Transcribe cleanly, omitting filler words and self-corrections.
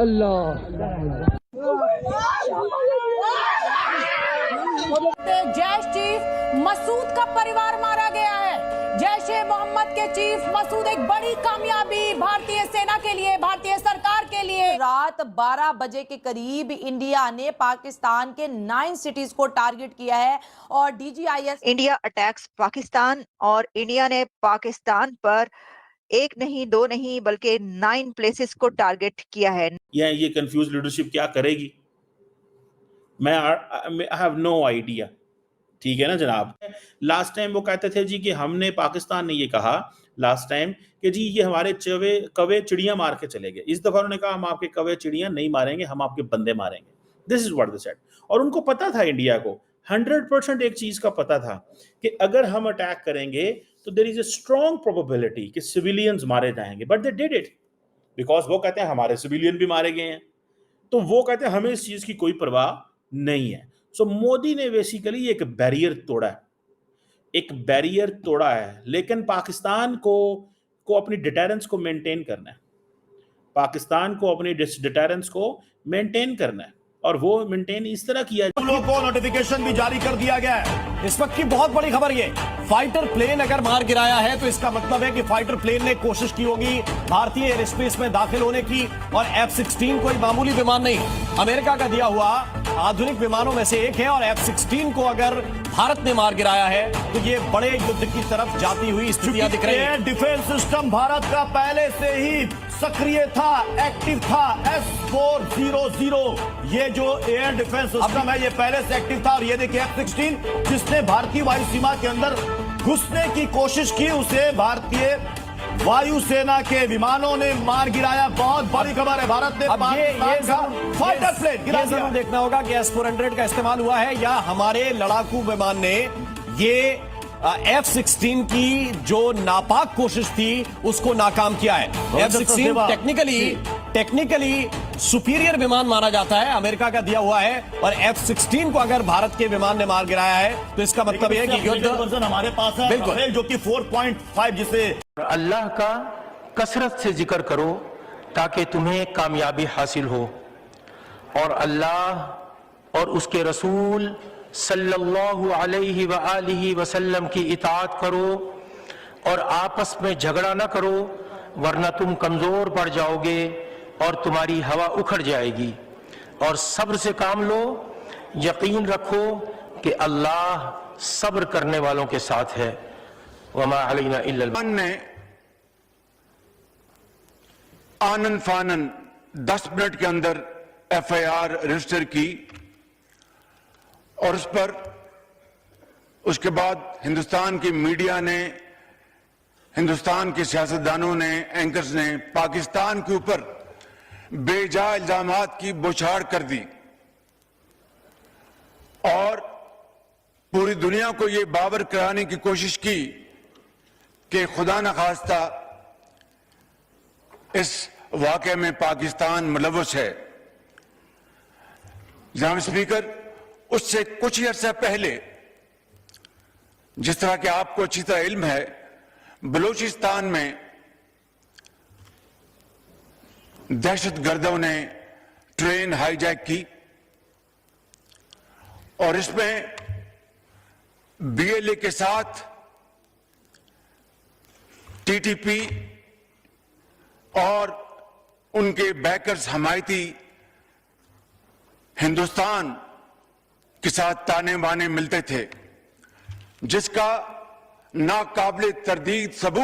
Jaish chief Masood का परिवार मारा गया है। जैश ए मोहम्मद के चीफ मसूद एक बड़ी कामयाबी भारतीय सेना के लिए, भारतीय सरकार के लिए। रात 12 बजे के करीब इंडिया ने पाकिस्तान के 9 सिटीज को टारगेट किया है और DGIS इंडिया अटैक्स पाकिस्तान, और इंडिया ने पाकिस्तान पर एक नहीं, दो नहीं, बल्कि 9 प्लेसेस को टारगेट किया है। ये कंफ्यूज लीडरशिप क्या करेगी, आई हैव नो आइडिया। ठीक है ना जनाब। लास्ट टाइम वो कहते थे जी कि हमने, पाकिस्तान ने ये कहा लास्ट टाइम कि जी ये हमारे कवे चिड़ियां मार के चले गए। इस दफा उन्होंने कहा हम आपके कवे चिड़ियां नहीं मारेंगे, हम आपके बंदे मारेंगे। This is what they said. और उनको पता था, इंडिया को 100% एक चीज का पता था कि अगर हम अटैक करेंगे तो there is a strong probability कि सिविलियंस मारे जाएंगे। But they did it because वो कहते हैं हमारे सिविलियन भी मारे गए हैं, तो वो कहते हैं हमें इस चीज की कोई परवाह नहीं है। सो मोदी ने बेसिकली एक बैरियर तोड़ा है, लेकिन पाकिस्तान को अपनी डिटेरेंस को मेंटेन करना है। पाकिस्तान को अपनी डिटेरेंस को मेंटेन करना है, और वो मेंटेन इस तरह किया। लोगों को नोटिफिकेशन भी जारी कर दिया गया है। इस वक्त की बहुत बड़ी खबर ये, फाइटर प्लेन अगर मार गिराया है तो इसका मतलब है कि फाइटर प्लेन ने कोशिश की होगी भारतीय एयर स्पेस में दाखिल होने की, और F-16 कोई मामूली विमान नहीं, अमेरिका का दिया हुआ आधुनिक विमानों में से एक है। और F-16 को अगर भारत ने मार गिराया है तो ये बड़े युद्ध की तरफ जाती हुई स्थितियां दिख रही है। डिफेंस सिस्टम भारत का पहले से ही सक्रिय था, एक्टिव था। S-400 ये जो एयर डिफेंस सिस्टम है ये पहले से एक्टिव था। और ये देखिए F-16 जिसने भारतीय वायु सीमा के अंदर घुसने की कोशिश की, उसे भारतीय वायुसेना के विमानों ने मार गिराया। बहुत बड़ी खबर है, भारत ने फाइटर प्लेन गिरा दिया। देखना होगा कि S-400 का इस्तेमाल हुआ है या हमारे लड़ाकू विमान ने ये F-16 की जो नापाक कोशिश थी उसको नाकाम किया है। F-16 टेक्निकली सुपीरियर विमान माना जाता है, अमेरिका का दिया हुआ है। और F-16 को अगर भारत के विमान ने मार गिराया है तो इसका मतलब यह है कि युद्ध वर्जन हमारे पास है, बिल्कुल, जो कि 4.5 जिसे अल्लाह का कसरत से जिक्र करो ताकि तुम्हें कामयाबी हासिल हो, और अल्लाह और उसके रसूल सल्लल्लाहु अलैहि व आलिहि वसल्लम की इताअत करो, और आपस में झगड़ा ना करो वरना तुम कमजोर पड़ जाओगे और तुम्हारी हवा उखड़ जाएगी। और सब्र से काम लो, यकीन रखो कि अल्लाह सब्र करने वालों के साथ है। वमा अलैना इल्लल बलाग। ने आनन फानन 10 मिनट के अंदर FIR रजिस्टर की, और उस पर उसके बाद हिंदुस्तान की मीडिया ने, हिंदुस्तान के सियासतदानों ने, एंकर्स ने पाकिस्तान के ऊपर बेजा इल्जामात की बौछार कर दी, और पूरी दुनिया को यह बावर कराने की कोशिश की कि खुदा न खास्ता इस वाकये में पाकिस्तान मुलव्वस है। जनाब स्पीकर, उससे कुछ ही अर्सा पहले, जिस तरह के आपको अच्छी तरह इल्म है, बलूचिस्तान में दहशतगर्दों ने ट्रेन हाईजैक की, और इसमें BLA के साथ TTP और उनके बैकर्स हमायती हिंदुस्तान के साथ ताने बाने मिलते थे, जिसका नाकाबिले तरदीद सबूत